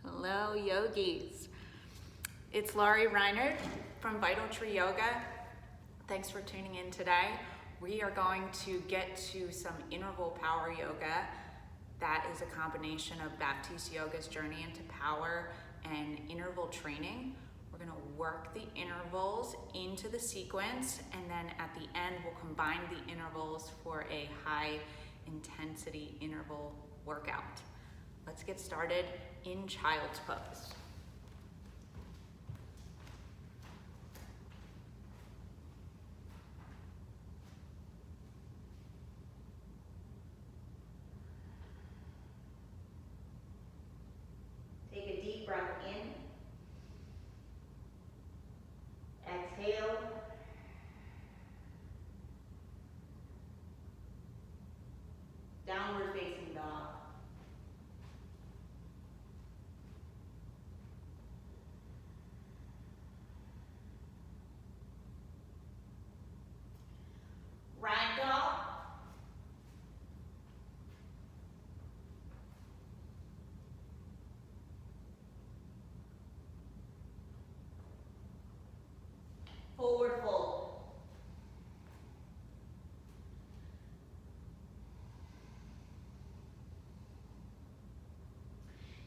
Hello, yogis. It's Laurie Reinert from Vital Tree Yoga. Thanks for tuning in today. We are going to get to some interval power yoga. That is a combination of Baptiste Yoga's journey into power and interval training. We're going to work the intervals into the sequence, and then at the end we'll combine the intervals for a high intensity interval workout. Let's get started in child's pose. Take a deep breath in. Exhale. Downward facing dog. Ragdoll. Forward fold.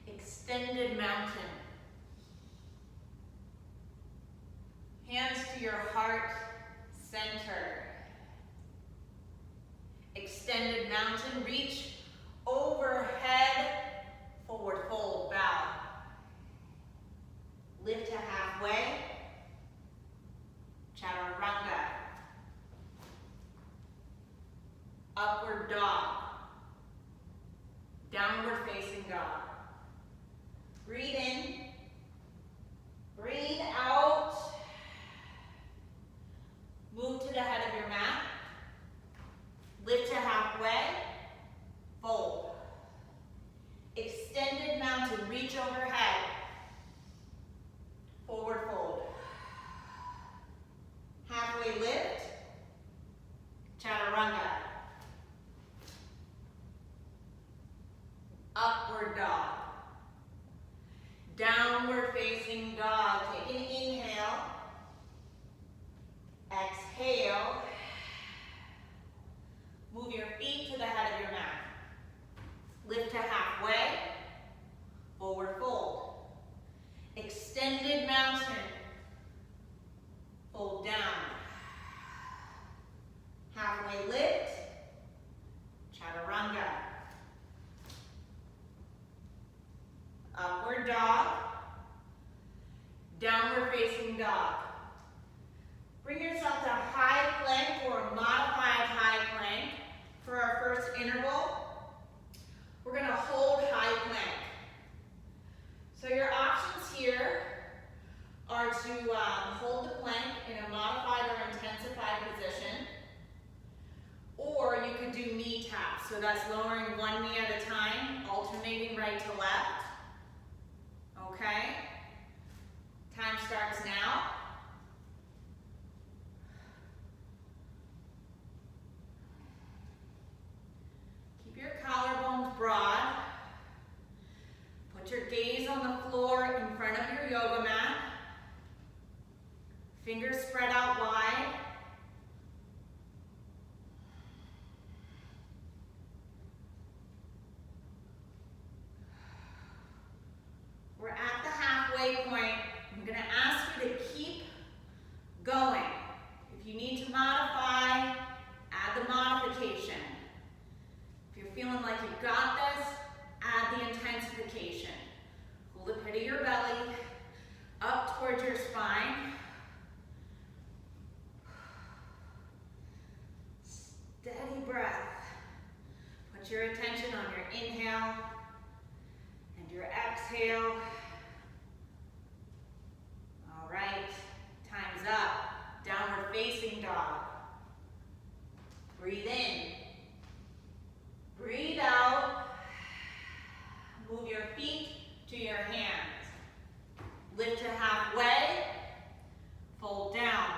Extended mountain. Hands to your heart center. Extended mountain, reach overhead, forward fold, bow. Lift to halfway, chaturanga. Upward dog, downward facing dog. Breathe in, breathe out. Move to the head of your mat. Lift to halfway, fold. Extended mountain, reach overhead. Forward fold. Halfway lift, chaturanga. Upward dog. Downward facing dog. Take an inhale. Exhale. Move your feet to the head of your mat. Lift to halfway. Forward fold. Extended mountain. Fold down. Halfway lift. Chaturanga. Upward dog. Downward facing dog. Bring yourself to high plank or modified high plank for our first interval. We're going to hold high plank. So your options here are to hold the plank in a modified or intensified position, or you could do knee taps. So that's lowering one knee at a time, alternating right to left. Okay? Time starts now. Keep your collarbones broad. Put your gaze on the floor in front of your yoga mat. Fingers spread out wide. We're at the halfway point. I'm going to ask you to keep going. If you need to modify, add the modification. If you're feeling like you've got this, add the intensification. Pull the pit of your belly up towards your spine. Steady breath. Put your attention on your inhale and your exhale. All right, time's up. Downward facing dog. Breathe in. Breathe out. Move your feet to your hands. Lift to halfway. Fold down.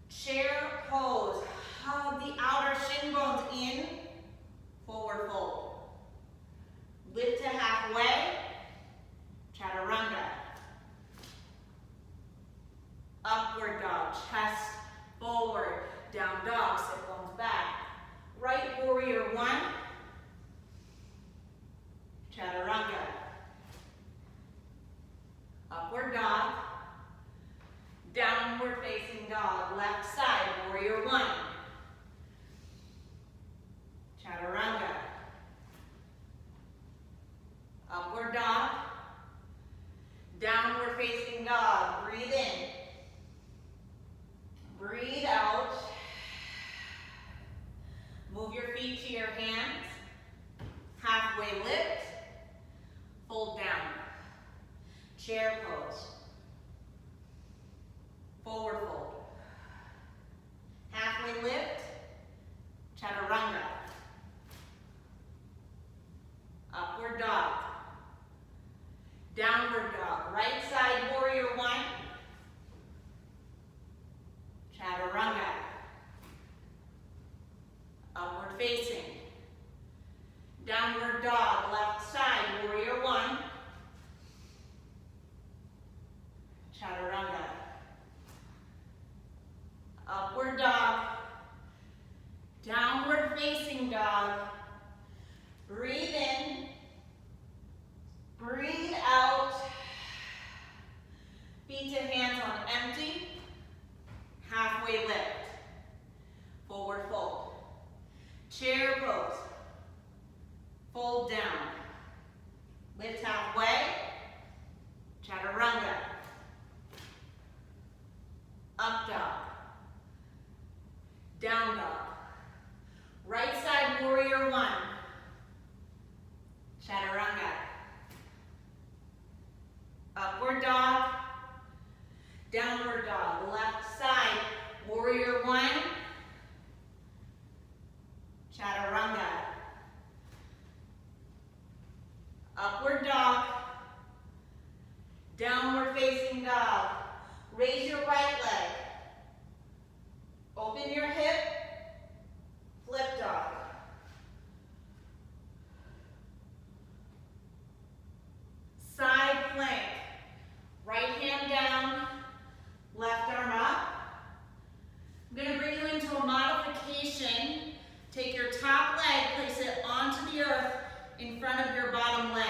Chair pose. Hug the outer shin bones in. Forward fold. Lift to halfway. upward dog. Downward dog. Right side warrior one. Chaturanga. Upward facing. Downward dog. Left side warrior one. Chaturanga. Upward dog. Downward facing dog. Breathe in. Breathe out. Feet and hands on empty. Halfway lift. Forward fold. Chair pose. Fold down. Lift halfway. Chaturanga. Up dog. Down dog. Right side warrior one. Chaturanga. Upward dog. Downward dog. Left side warrior one. Chaturanga. Upward dog. Downward facing dog. Raise your right leg. Open your hip. Flip dog. Side plank. Right hand down. Left arm up. I'm going to bring you into a modification. Take your top leg, place it onto the earth in front of your bottom leg.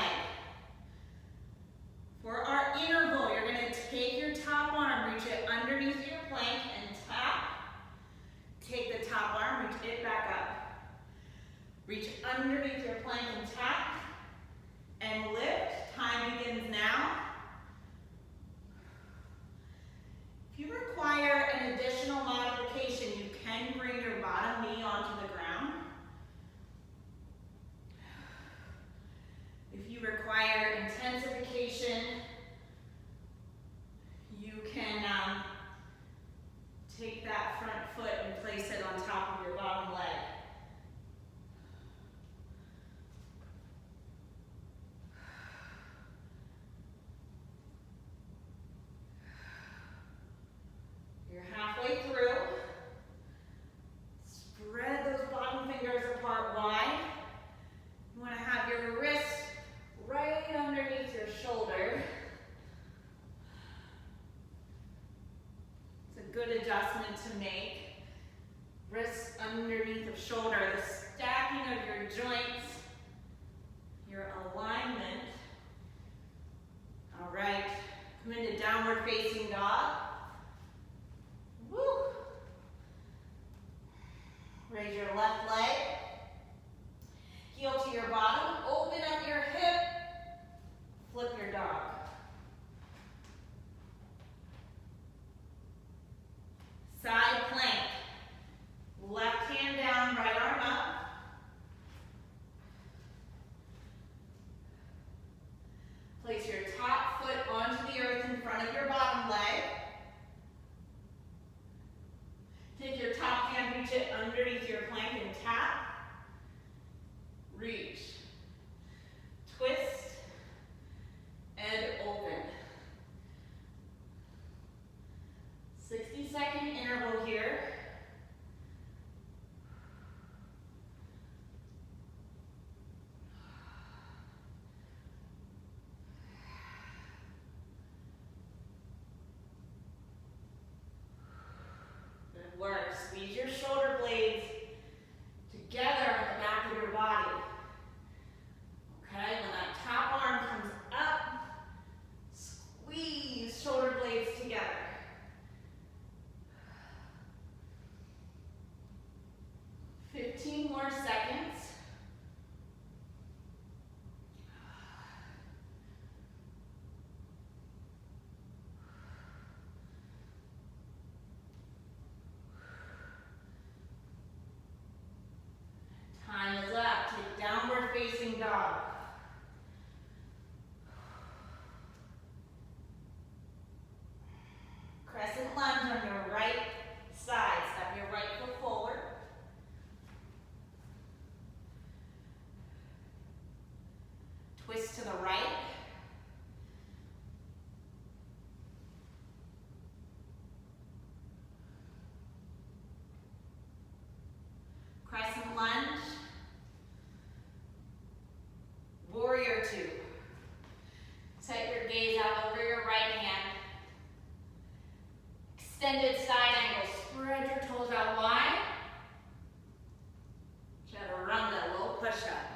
For our interval, you're going to take your top arm, reach it underneath your plank and tap. Take the top arm, reach it back up. Reach underneath your plank and tap. And lift. Time begins now. If you require an additional modification, you can bring your bottom knee onto the ground. If you require intensification, you can take that front foot and place it on top of your bottom leg. You're halfway through. Spread those bottom fingers apart wide. You want to have your wrist right underneath your shoulder. It's a good adjustment to make. Wrists underneath the shoulder, the stacking of your joints, your alignment. All right, come into downward facing dog. Woo. Raise your left leg. Heel to your bottom. Open up your hip. Flip your dog. Side plank. Left hand down, right arm up. Place your top foot onto the earth in front of your bottom leg. Take your top hand, reach it underneath your plank and tap. Reach. Twist. And open. 60-second interval here. Good work. Squeeze your shoulder blades together on the back of your body. Okay, when that top arm comes up, squeeze shoulder blades together. Fifteen more seconds. Time is up. Take downward facing dog. Crescent lunge on your right side. Step your right foot forward. twist to the right. Crescent lunge. Warrior two. Set your gaze out over your right hand. Extended side angle. Spread your toes out wide. Chaturanga, little push-up.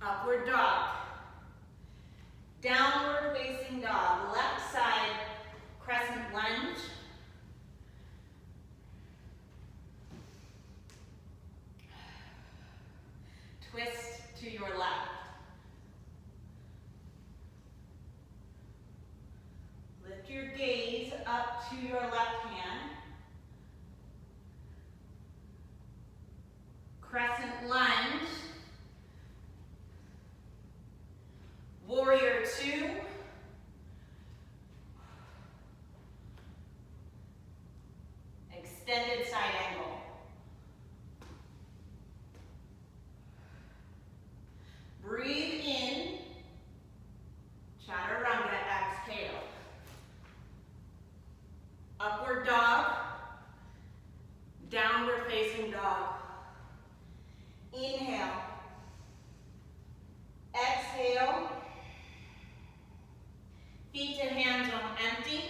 Upward dog. Downward facing dog. Left side crescent lunge. Twist to your left. Lift your gaze up to your left hand. Crescent lunge. Warrior two. Extended side angle. Breathe in. Chaturanga, exhale. Upward dog. Downward facing dog. Inhale. Exhale. Feet to hands on empty.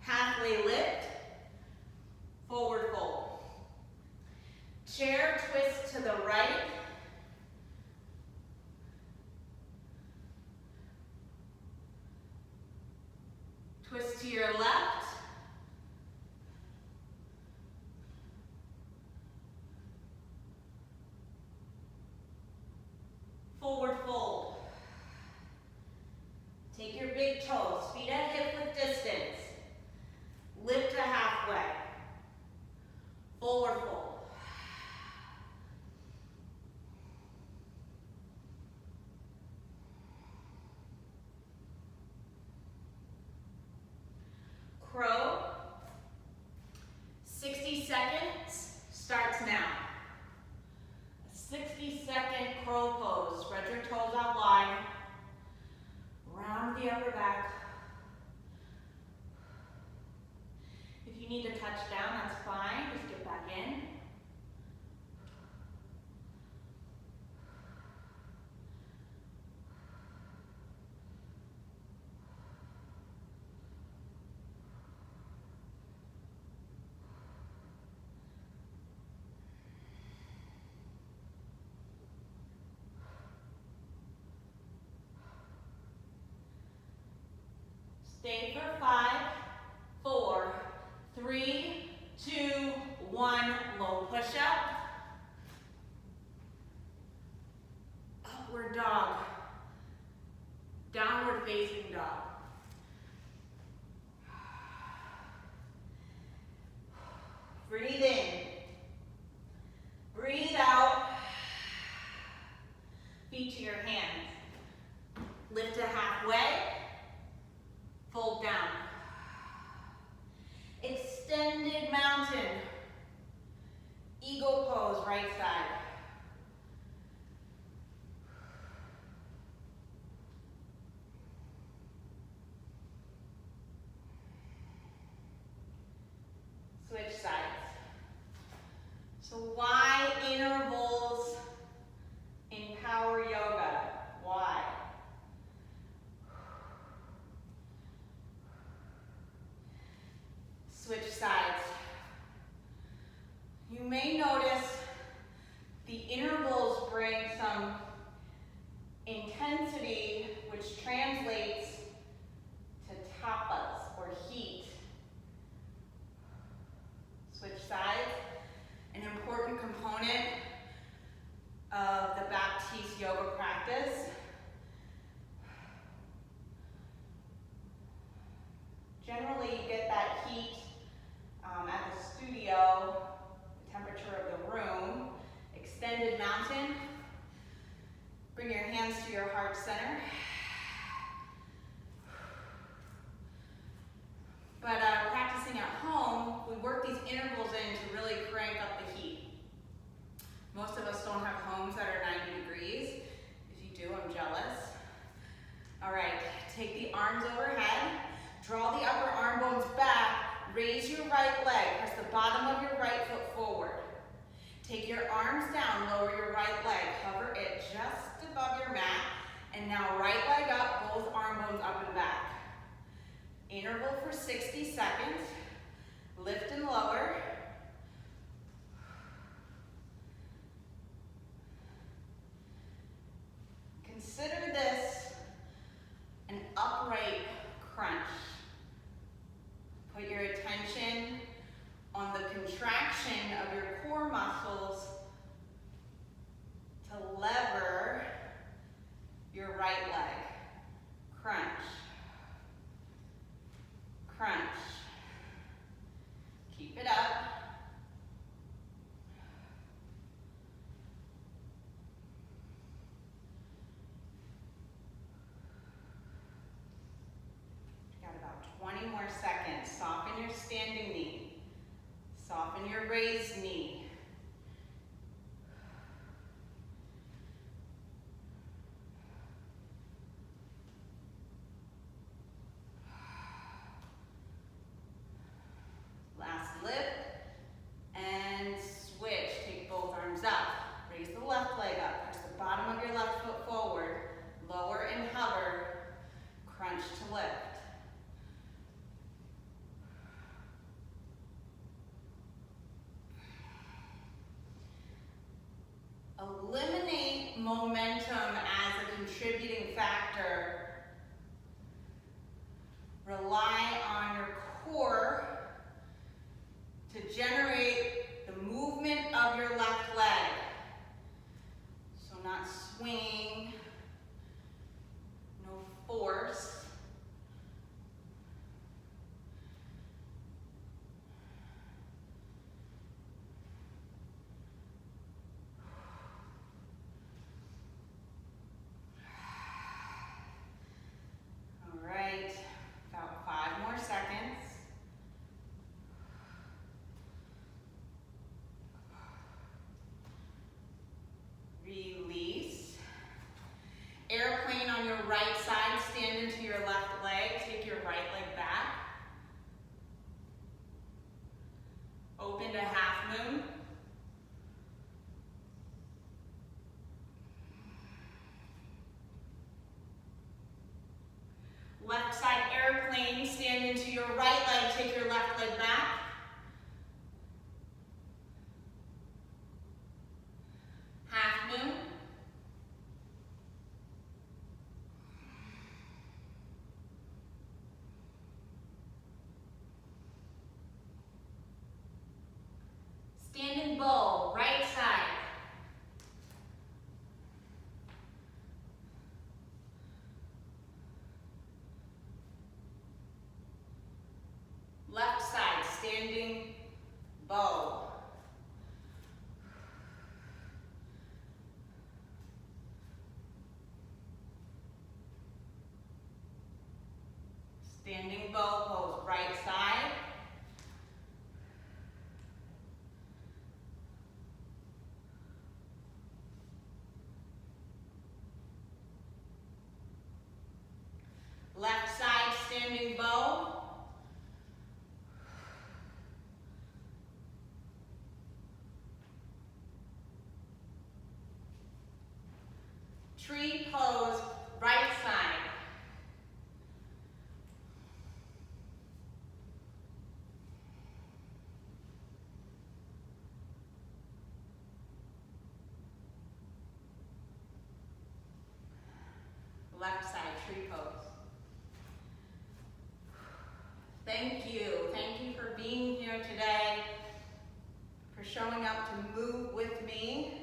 Halfway lift. Forward fold. Chair twist to the right. Twist to your left. Forward fold. Take your big toes, feet at hip width distance. Lift to halfway. Forward fold. Crow. 60 seconds starts now. A 60-second crow pose. Spread your toes out wide. Round the upper back. If you need to touch down, that's fine. Just get back in. Stay for 5, 4, 3, 2, 1. Low push-up. Upward dog. Downward facing dog. Breathe in. Breathe out. Feet to your hands. Lift to halfway. Fold down. Extended mountain. Eagle pose, right side. Switch sides. So why intervals in power yoga? Why? Switch sides. You may notice the intervals bring some intensity, which translates to tapas or heat. Switch sides. An important component of the Baptiste yoga practice. Generally, you get that heat at the studio, the temperature of the room. Extended mountain. Bring your hands to your heart center. But practicing at home, we work these intervals in to really crank up the heat. Most of us don't have homes that are 90 degrees. down, lower your right leg. Hover it just above your mat. And now right leg up, both arm bones up and back. Interval for 60 seconds. Lift and lower. Consider this an upright crunch. Put your attention on the contraction of your core muscles to lever your right leg. Crunch. Crunch. Keep it up. Got about 20 more seconds. Soften your standing knee. Soften your raised knee. Last lift and switch. Take both arms up. Raise the left leg up. Press the bottom of your left foot forward. Lower and hover. Crunch to lift. Eliminate momentum as a contributing factor. Rely on your core to generate the movement of your left leg. So not swing, no force. All right, about 5 more seconds. Release. Airplane on your right side, stand into your left leg, take your right leg back. Open to half moon. Left side airplane, stand into your right leg, take your left leg back. Half moon. Standing bow, right side. Left side, standing bow. Standing bow pose, right side. Left side, standing bow. Tree pose, right side. Left side, tree pose. Thank you. Thank you for being here today, for showing up to move with me.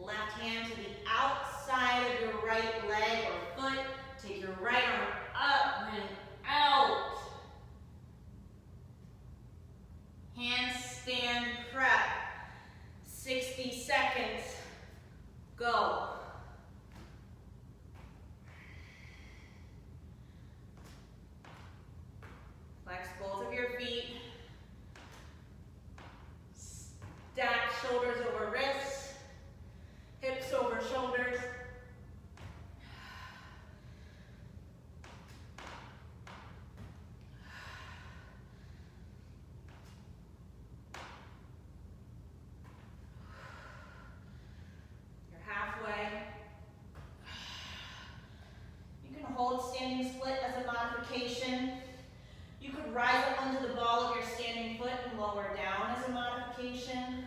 Left hand to the outside of your right leg or foot. Take your right arm up and out. Handstand prep. 60 seconds. Go. Flex both of your feet. Stack shoulders over wrists. Hips over shoulders. You're halfway. You can hold standing split as a modification. You could rise up onto the ball of your standing foot and lower down as a modification.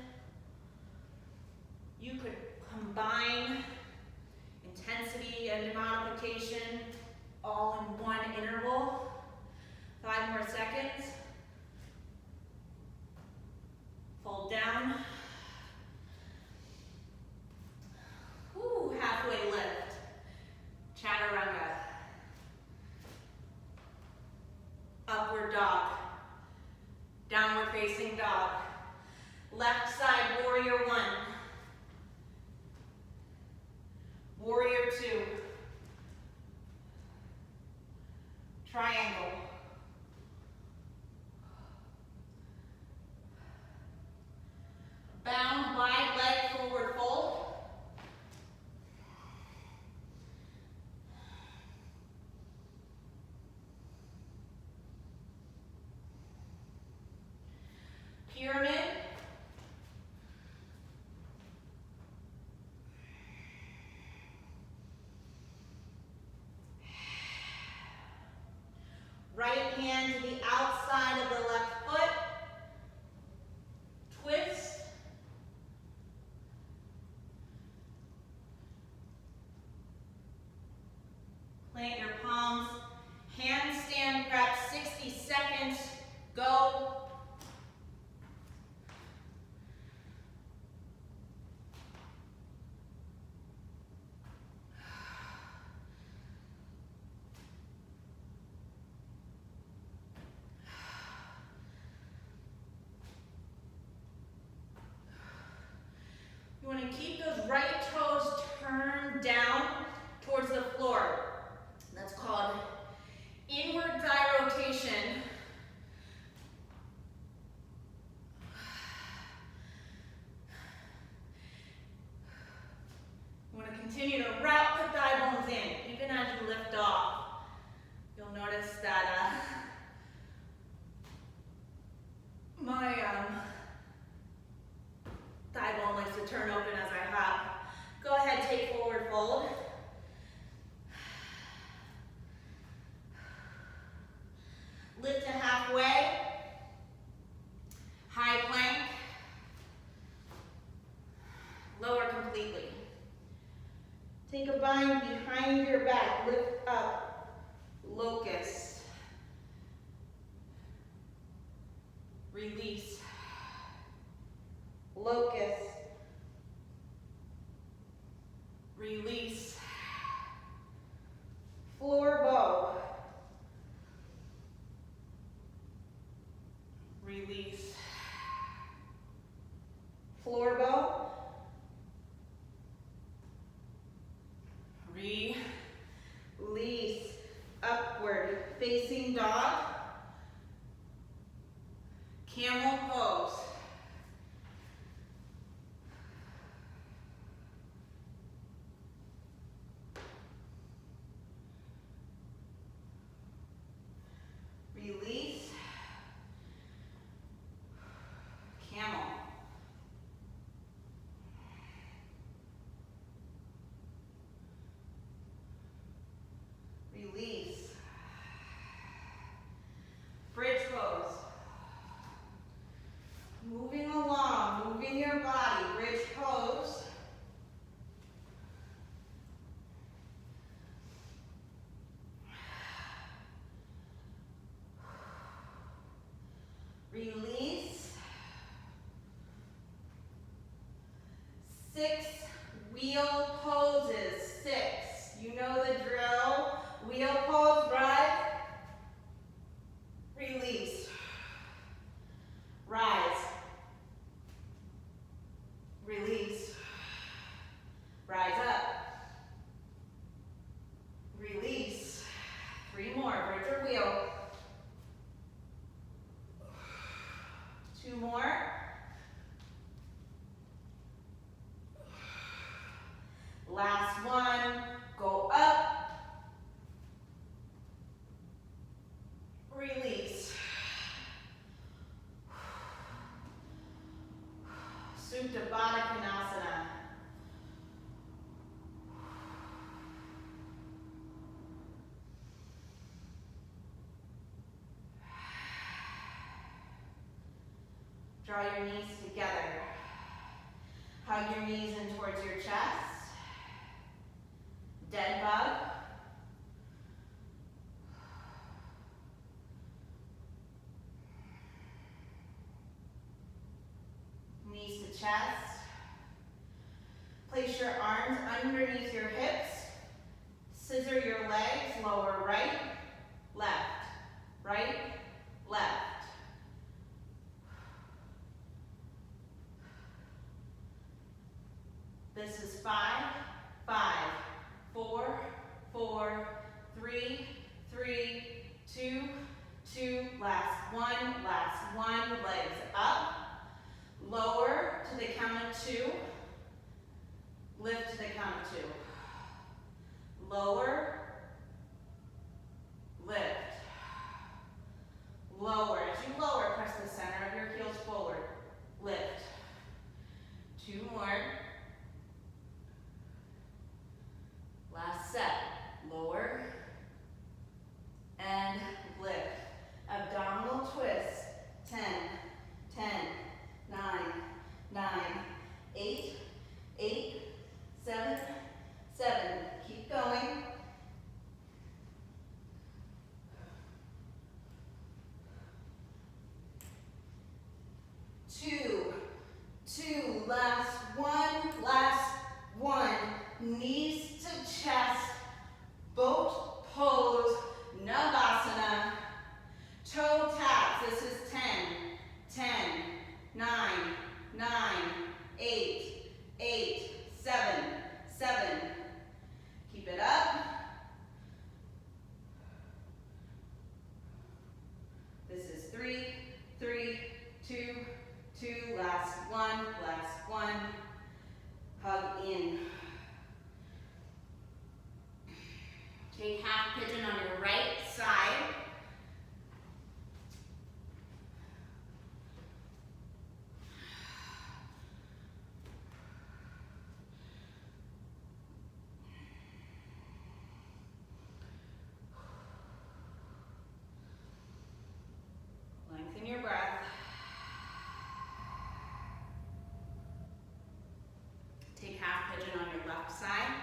You could combine intensity and modification all in one interval. 5 more seconds. Fold down. Woo, halfway lift. Chaturanga. Upward dog. Downward facing dog. Left side warrior 1. Warrior 2. Triangle. Bound wide leg forward fold. Pyramid. Right hand to the outside of the left foot. Twist. Plant your palms. Handstand prep, 60 seconds. Go. You want to keep those right toes turned down towards the floor. That's called inward thigh rotation. You want to continue to route the thigh bones in, even as you lift off. You'll notice that my thigh bone likes to turn open as I hop. Go ahead, take forward fold. Lift to halfway. High plank. Lower completely. Take a bind behind your back. Lift up. Locust. Release. Locust. Release. Floor bow. Release. Floor bow. Release. Upward facing dog. Camel pose. wheel poses. 6. You know the drill. Wheel pose, rise. Release. Rise. Release. Rise up. Release. 3 more. Bridge your wheel. 2 more. Last one. Go up. Release. Supta Baddha Konasana. Draw your knees together. Hug your knees in towards your chest. Dead bug. Knees to chest. Place your arms underneath your hips. Scissor your legs, lower right, left, right, left. This is 5, 5, 4, 4, 3, 3, 2, 2, last one, legs up, lower to the count of 2, lift to the count of 2, lower, lift, lower, as you lower, press the center of your heels forward, lift, 2 more, last set, lower, and lift, abdominal twist, 10, 10, 9, 9, 8, 8, 7, 7, keep going. 2, 2, last one, knees to chest, boat pose, Navasana, toe taps, this is 10, 10, 9, 9, 8, 8, 7, 7, keep it up. This is 3, 3, 2, 2, last one, hug in. Take half pigeon on your right side. Lengthen your breath. Take half pigeon on your left side.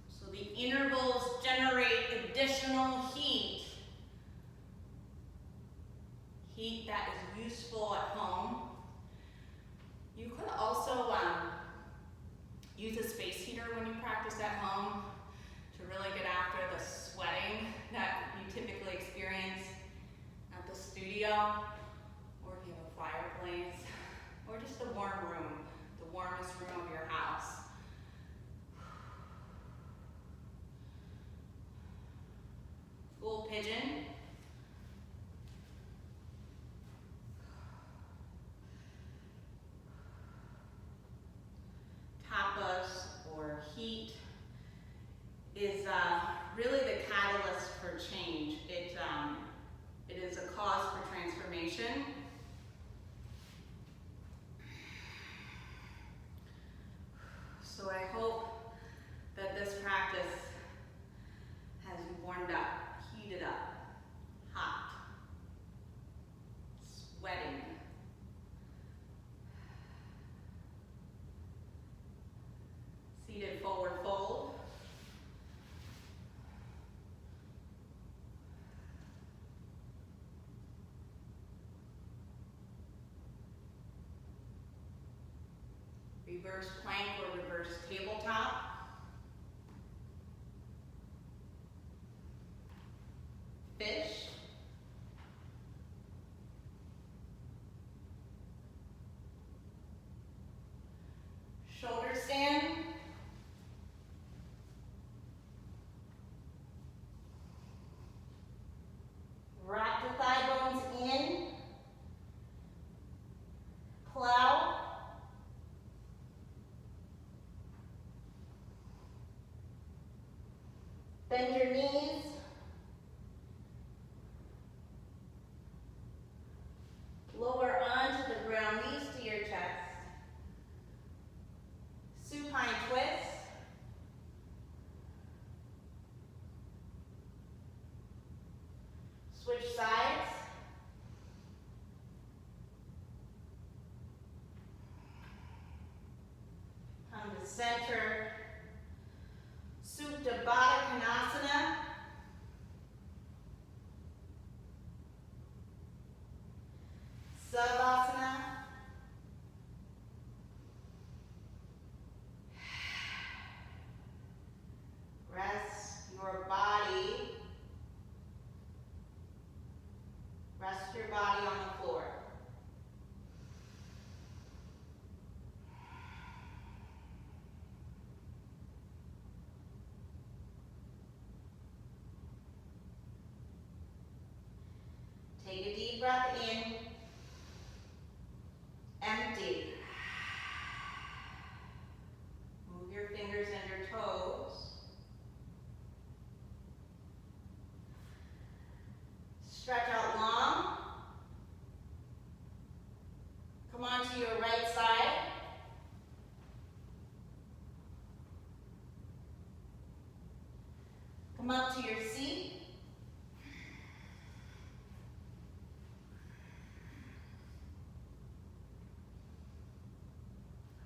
So the intervals generate additional heat. Heat that is useful at home. You could also use a space heater when you practice at home to really get after the sweating that you typically experience at the studio, or if you have a fireplace, or just a warm room, the warmest room of your house. Full pigeon. Tapas or heat is really the catalyst for change. It is a cause for transformation. So I hope that this practice has you warmed up, heated up, hot, sweating. Seated forward fold. reverse plank or reverse tabletop. Fish. Shoulder stand. Wrap the thigh bones in. Plow. Bend your knees. Lower onto the ground, knees to your chest. Supine twist. Switch sides. Come to center. Supta Baddha Konasana. Savasana. Rest your body. Rest your body on the floor. Take a deep breath in. Empty. Move your fingers and your toes. Stretch out long. Come onto your right side. Come up to your seat.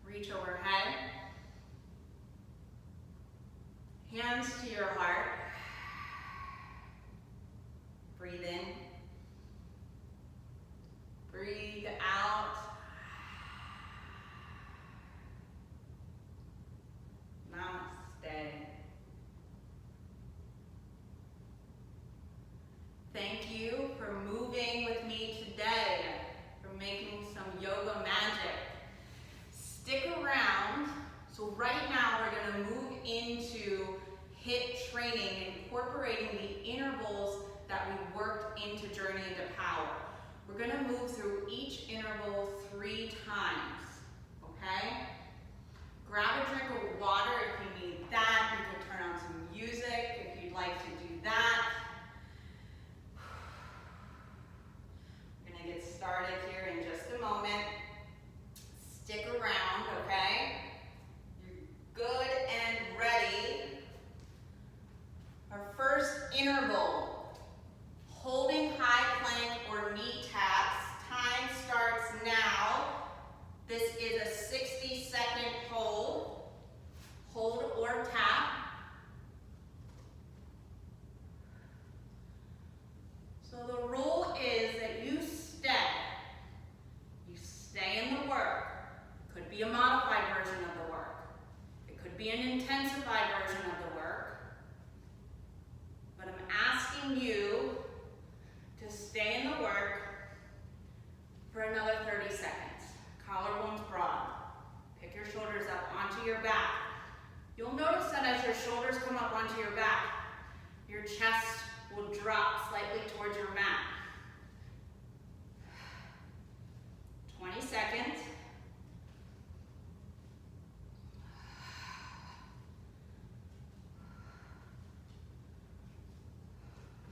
Reach overhead. Hands to your heart. Breathe in. Breathe out. Namaste. Thank you for moving with me today, for making some yoga magic. Stick around. So right now we're going to move into HIIT training, incorporating the intervals that we worked into Journey into Power. We're going to move through each interval 3 times, okay? Grab a drink of water if you need that. You can turn on some music if you'd like to do that. We're going to get started here in just a moment. Stick around, okay? You're good and ready. Our first interval, holding high plank or knee taps. Time starts now. This is a 60-second hold. Hold or tap. So the rule is that you stay in the work. Could be a modified version of the work. It could be an intensified version of the work. But I'm asking you to stay in the work for another 30 seconds. Collarbones broad. Pick your shoulders up onto your back. You'll notice that as your shoulders come up onto your back, your chest will drop slightly towards your mat. 20 seconds.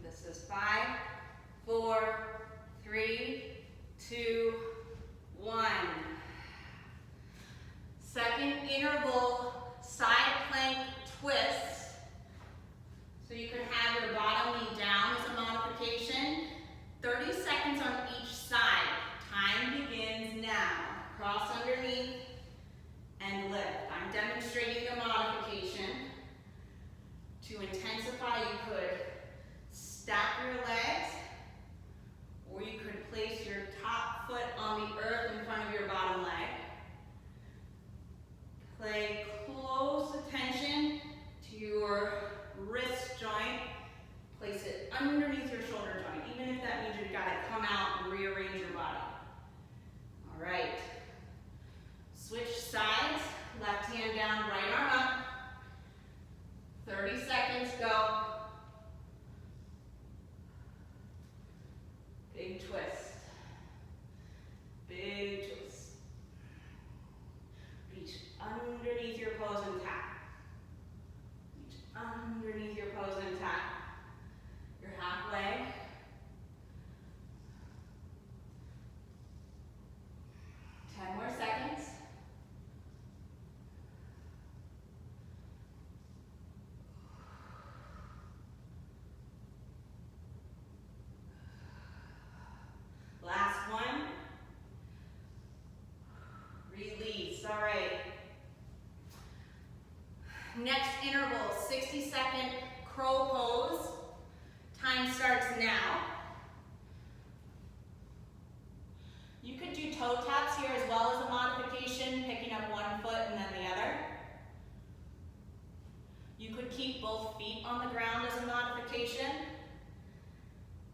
This is 5, 4, 3, 2, 1. Second interval, side plank twist. So you can have your bottom knee down as a modification. 30 seconds on each side. Time begins now. Cross underneath and lift. I'm demonstrating the modification. To intensify, you could stack your legs, or you could place your top foot on the earth in front of your bottom leg. Pay close attention to your wrist joint. Place it underneath your shoulder joint, even if that means you've got to come out and rearrange your body. All right. Switch sides. Left hand down, right arm up. 30 seconds, go. Big twist. Big twist. Reach underneath your pose and tap. Reach underneath your pose and tap. You're halfway. Ten more seconds. Last one. Release. All right. Next interval, 60-second crow pose. Time starts now. You could do toe taps here as well as a modification, picking up one foot and then the other. You could keep both feet on the ground as a modification.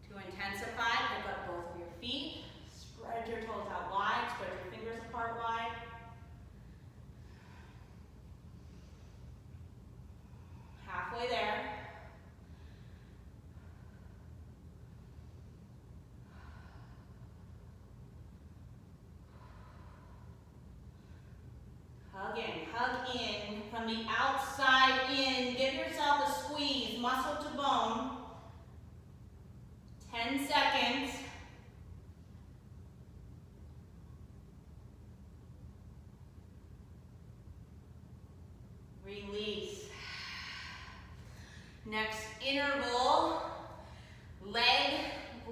To intensify, pick up both of your feet, spread your toes out wide, spread your fingers apart wide. Halfway there. Hug in, from the outside in, give yourself a squeeze, muscle to bone. 10 seconds. Release. Next interval, leg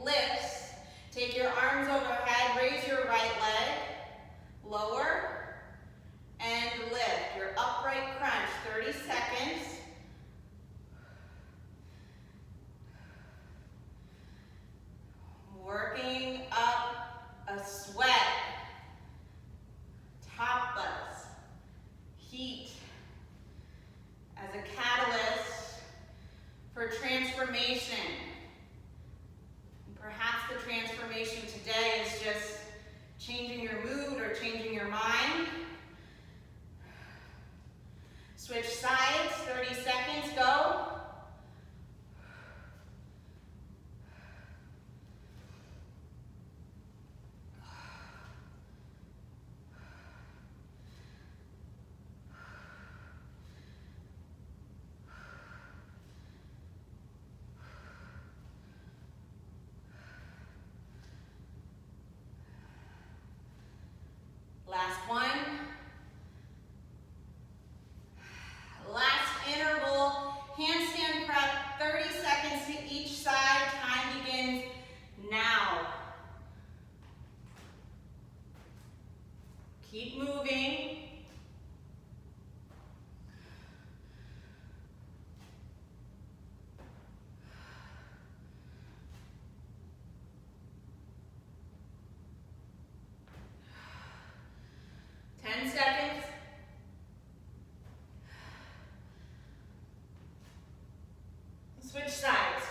lifts. Take your arms overhead, raise your right leg, lower, and lift. Your upright crunch, 30 seconds. Working up a sweat, top buzz, heat, as a catalyst for transformation. Perhaps the transformation today is just changing your mood or changing your mind. Switch sides, 30 seconds, go. Last one. Last interval, handstand prep, 30 seconds to each side. Time begins now. Keep moving. Seconds. Switch sides.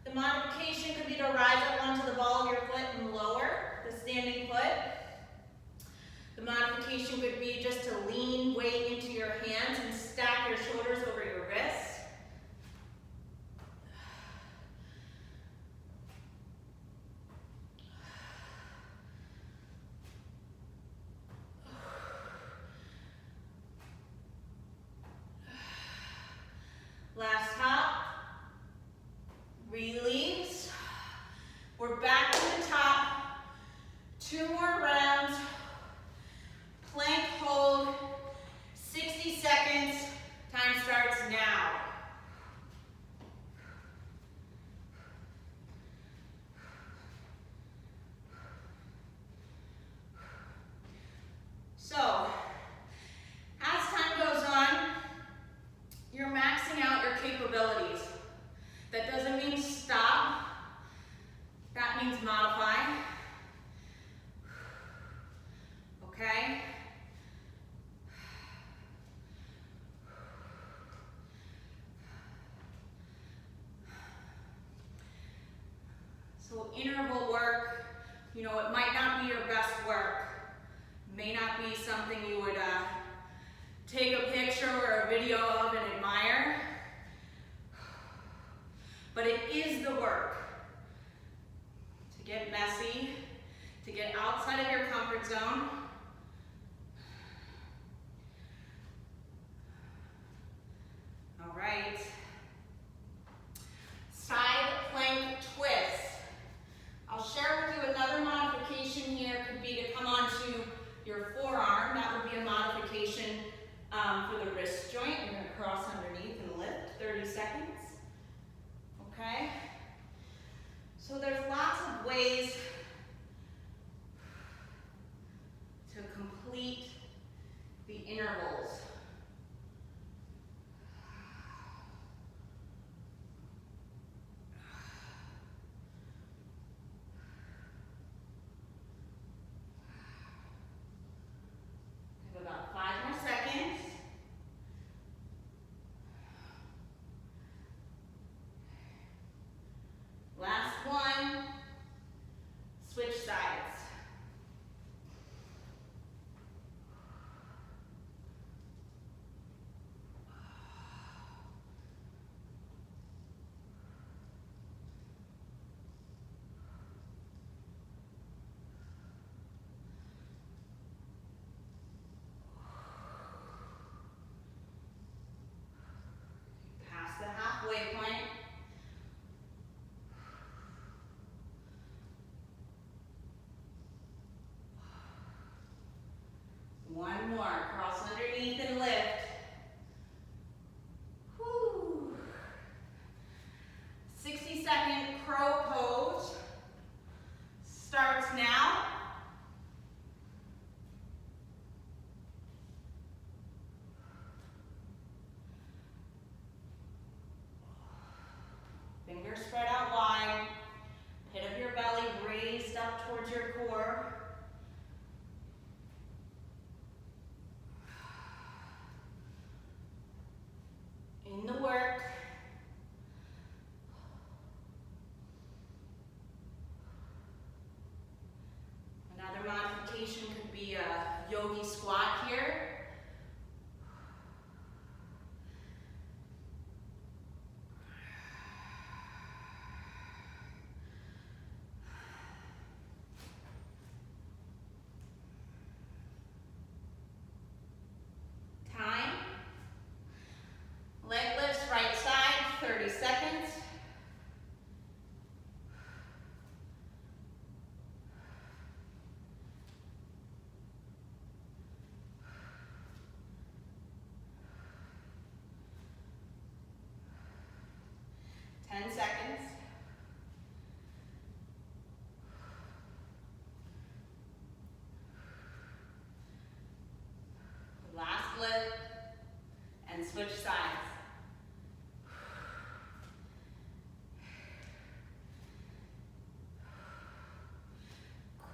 The modification could be to rise up onto the ball of your foot and lower the standing foot. The modification could be just to lean weight into your hands and stack your shoulders over your wrists. Last hop, release. We're back to the top. 2 more rounds. Plank hold, 60 seconds. Time starts now. So interval work, you know, it might not be your best work. May not be something you would take a picture or a video of and admire. But it is the work to get messy, to get outside of your comfort zone. All right. Side plank twist. I'll share with you another modification here. Could be to come onto your forearm. That would be a modification for the wrist joint. You're going to cross underneath and lift 30 seconds. Okay? So there's lots of ways to complete the intervals. We have about 5 more seconds. Last one. Switch sides. Past the halfway point. One more. Cross underneath and lift. Whew. 60-second crow pose starts now. Fingers spread out wide. Pit of your belly raised up towards your core. In the work. Another modification could be a yogi squat here. Time. Leg lifts right side, 30 seconds. Seconds. Last lift and switch sides.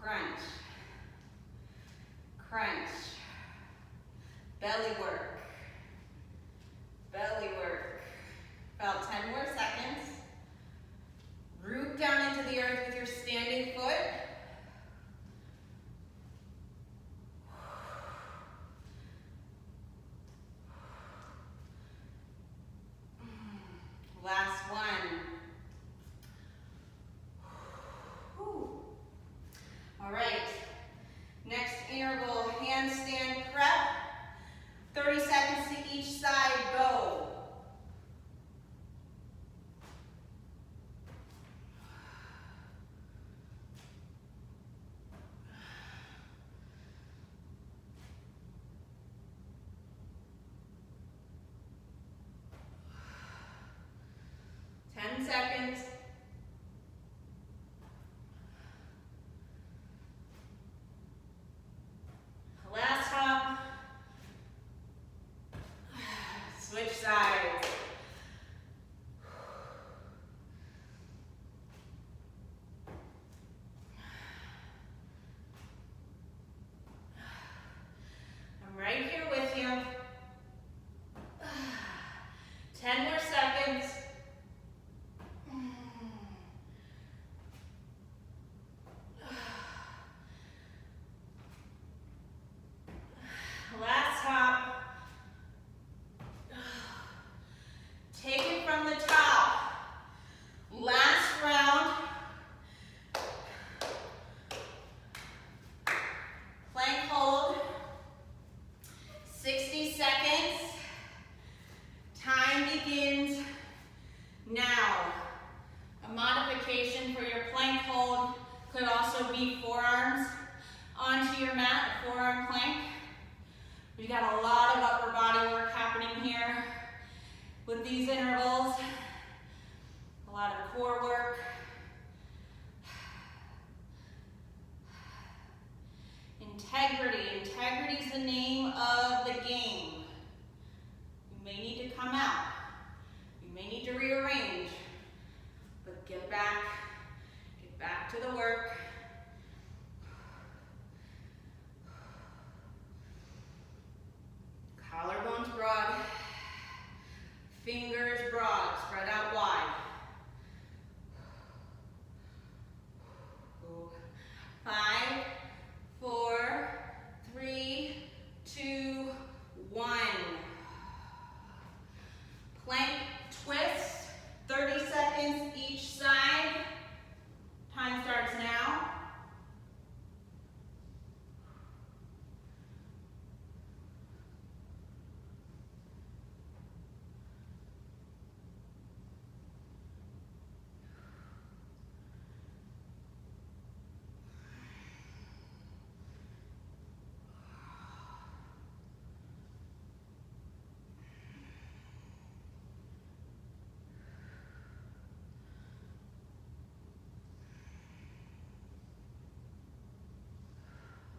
Crunch. Crunch. Belly work. Belly work. About 10 more seconds. Root down into the earth with your standing foot. Last one. Whew. All right. Next interval, handstand prep. 30 seconds to each side, go. Seconds. Last hop. Switch sides. I'm right here with you. 10 more seconds. You got a lot of upper body work happening here with these intervals. A lot of core work. Integrity. Integrity is the name of the game. You may need to come out. You may need to rearrange. But get back to the work. Collarbones broad. Fingers broad, spread out wide. 5, 4, 3, 2, 1. Plank twist, 30 seconds each side. Time starts now.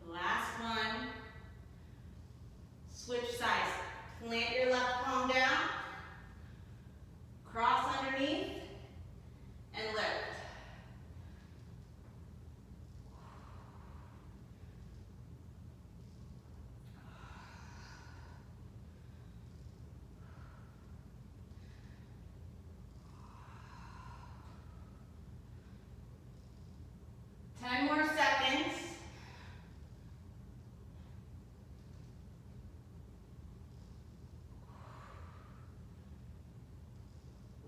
Last one. Switch sides. Plant your left palm down. Cross underneath. And lift. Ten more seconds.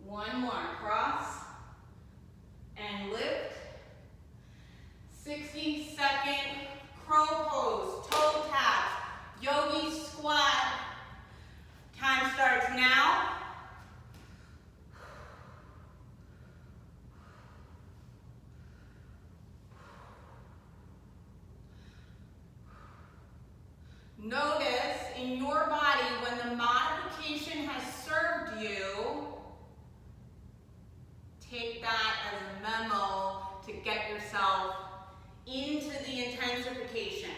One more. Cross and lift. 60-second crow pose, toe taps, yogi squat. Time starts now. Notice in your body when the modification has served you, take that as a memo to get yourself into the intensification.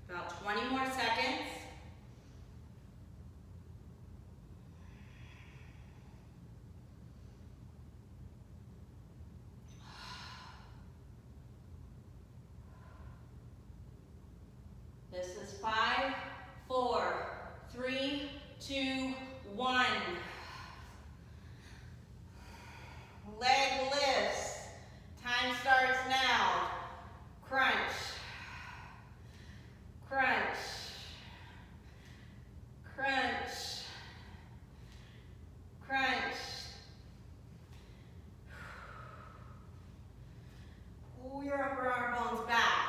About 20 more seconds. This is 5, 4, 3, 2, 1. Leg lifts. Time starts now. Crunch. Crunch. Crunch. Crunch. Pull your upper arm bones back.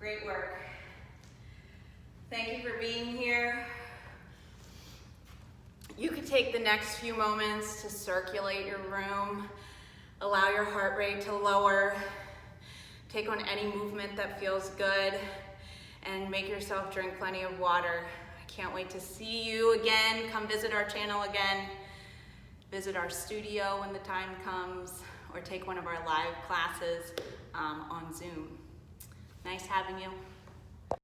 Great work. Thank you for being here. You could take the next few moments to circulate your room, allow your heart rate to lower, take on any movement that feels good, and make yourself drink plenty of water. I can't wait to see you again. Come visit our channel again. Visit our studio when the time comes, or take one of our live classes on Zoom. Nice having you.